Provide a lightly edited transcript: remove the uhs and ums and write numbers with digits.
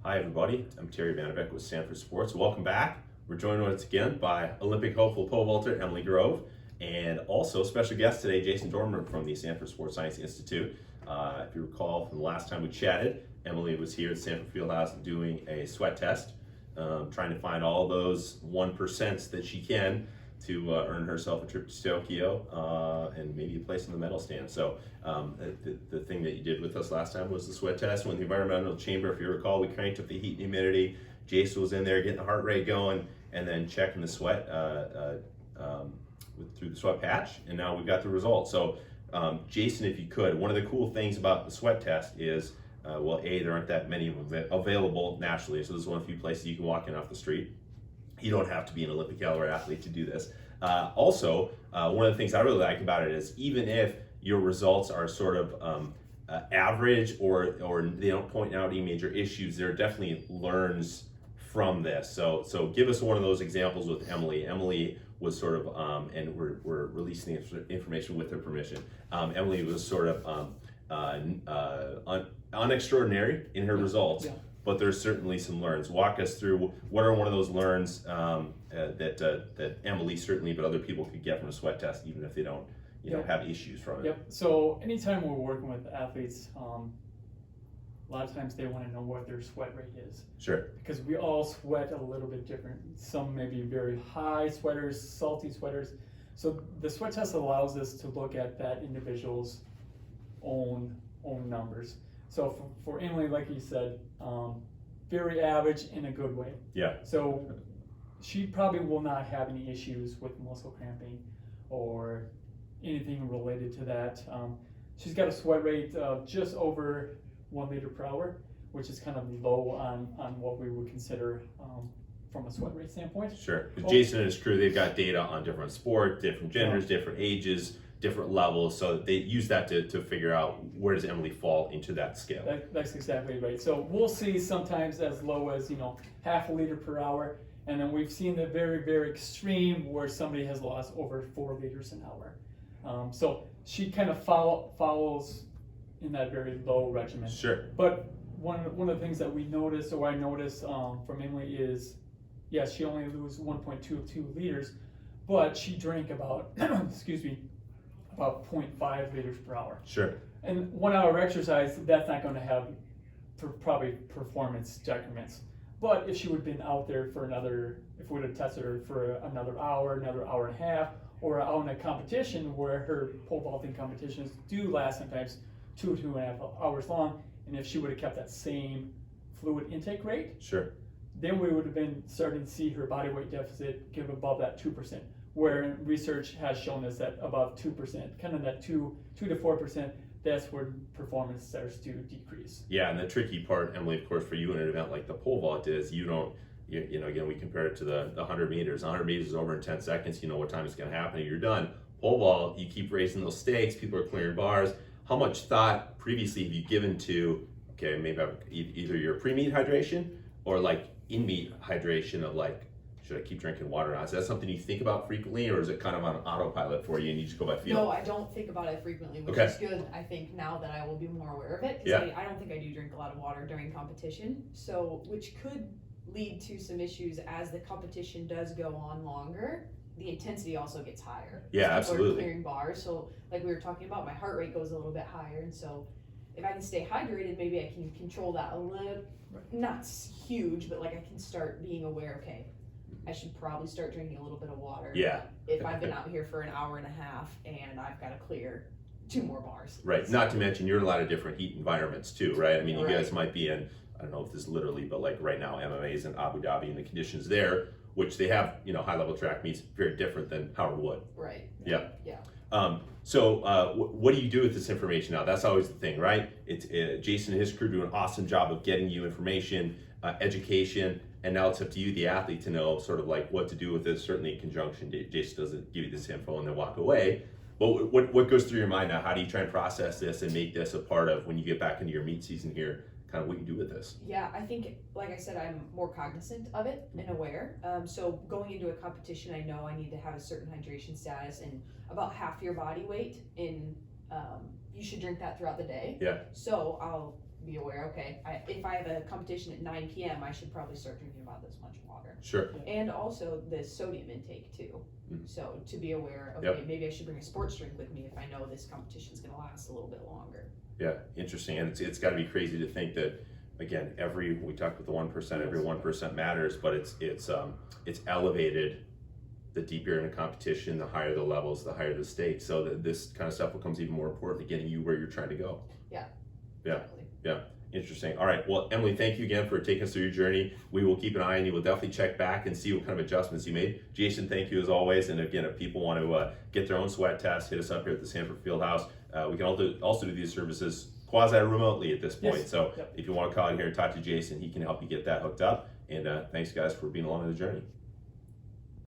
Hi everybody, I'm Terry Vanderbeck with Sanford Sports. Welcome back. We're joined once again by Olympic hopeful pole vaulter Emily Grove, and also special guest today, Jason Dormer from the Sanford Sports Science Institute. If you recall from the last time we chatted, Emily was here at Sanford Fieldhouse doing a sweat test, trying to find all those 1% that she can to earn herself a trip to Tokyo and maybe a place in the medal stand. So the thing that you did with us last time was the sweat test. When the environmental chamber, if you recall, we cranked up the heat and humidity. Jason was in there getting the heart rate going and then checking the sweat through the sweat patch, and now we've got the results. So Jason, if you could, one of the cool things about the sweat test is, well, there aren't that many of them available nationally, so this is one of the few places you can walk in off the street. You don't have to be an Olympic caliber athlete to do this. Also, one of the things I really like about it is even if your results are sort of average or they don't point out any major issues, there definitely learns from this. So give us one of those examples with Emily. Emily was sort of, and we're releasing the information with her permission. Emily was sort of unextraordinary in her results. Yeah. But there's certainly some learns. Walk us through what are one of those learns that Emily certainly, but other people could get from a sweat test, even if they don't, have issues from it. Yep. So anytime we're working with athletes, a lot of times they want to know what their sweat rate is. Sure. Because we all sweat a little bit different. Some may be very high sweaters, salty sweaters. So the sweat test allows us to look at that individual's own numbers. So for Emily, like you said, very average in a good way. Yeah. So she probably will not have any issues with muscle cramping or anything related to that. She's got a sweat rate of just over 1 liter per hour, which is kind of low on what we would consider from a sweat rate standpoint. Sure. Jason and his crew, they've got data on different sport, different genders, different ages, different levels, so they use that to figure out where does Emily fall into that scale. That's exactly right. So we'll see sometimes as low as half a liter per hour, and then we've seen the very, very extreme where somebody has lost over 4 liters an hour. So she kind of follows in that very low regimen. Sure. But one of the things that we noticed, or I noticed from Emily is, yes, she only lose 1.22 liters, but she drank about, excuse me, about 0.5 liters per hour. Sure. And 1 hour of exercise, that's not going to have probably performance decrements. But if she would have been out there for if we would have tested her for another hour and a half, or out in a competition where her pole vaulting competitions do last sometimes 2.5 hours long, and if she would have kept that same fluid intake rate, sure, then we would have been starting to see her body weight deficit give above that 2%. Where research has shown us that above 2%, kind of that 2 to 4%, that's where performance starts to decrease. Yeah, and the tricky part, Emily, of course, for you in an event like the pole vault is again, we compare it to the 100 meters. 100 meters is over in 10 seconds. You know what time it's going to happen, and you're done. Pole vault, you keep raising those stakes. People are clearing bars. How much thought previously have you given to, okay, maybe either your pre-meet hydration or like in-meet hydration of like, should I keep drinking water now? Is that something you think about frequently, or is it kind of on autopilot for you and you just go by feel? No, I don't think about it frequently, which is good. I think now that I will be more aware of it, because I don't think I do drink a lot of water during competition, so which could lead to some issues as the competition does go on longer. The intensity also gets higher. Yeah, absolutely. Are clearing bars, so like we were talking about, my heart rate goes a little bit higher, and so if I can stay hydrated, maybe I can control that a little. Not huge, but like I can start being aware. Okay, I should probably start drinking a little bit of water. Yeah. If I've been out here for an hour and a half and I've got to clear 2 more bars. Right. So, not to mention you're in a lot of different heat environments too, right? I mean, you guys might be in, I don't know if this is literally, but like right now MMA is in Abu Dhabi and the conditions there, which they have, high level track meets, very different than Howard Wood. Right. Yeah. Yeah. So what do you do with this information now? That's always the thing, right? It's Jason and his crew do an awesome job of getting you information, education, and now it's up to you, the athlete, to know sort of like what to do with this. Certainly in conjunction, Jason doesn't give you this info and then walk away. But what goes through your mind now? How do you try and process this and make this a part of when you get back into your meet season here? Kind of what you do with this? Yeah, I think, like I said, I'm more cognizant of it and aware. So going into a competition, I know I need to have a certain hydration status and about half your body weight in. You should drink that throughout the day. Yeah. So I'll be aware, okay, if I have a competition at 9 p.m., I should probably start drinking about this much water. Sure. And also the sodium intake too. Mhm. So to be aware, okay, maybe I should bring a sports drink with me if I know this competition's gonna last a little bit longer. Yeah, interesting. And it's got to be crazy to think that, again, we talked with the 1%, every 1% matters, but it's elevated. The deeper in a competition, the higher the levels, the higher the stakes. So that this kind of stuff becomes even more important to getting you where you're trying to go. Yeah. Yeah. Definitely. Yeah. Interesting. All right. Well, Emily, thank you again for taking us through your journey. We will keep an eye on you. We'll definitely check back and see what kind of adjustments you made. Jason, thank you as always. And again, if people want to get their own sweat test, hit us up here at the Sanford Fieldhouse. We can also do these services quasi-remotely at this point. Yes. So Yep. if you want to call in here and talk to Jason, he can help you get that hooked up. And thanks, guys, for being along on the journey.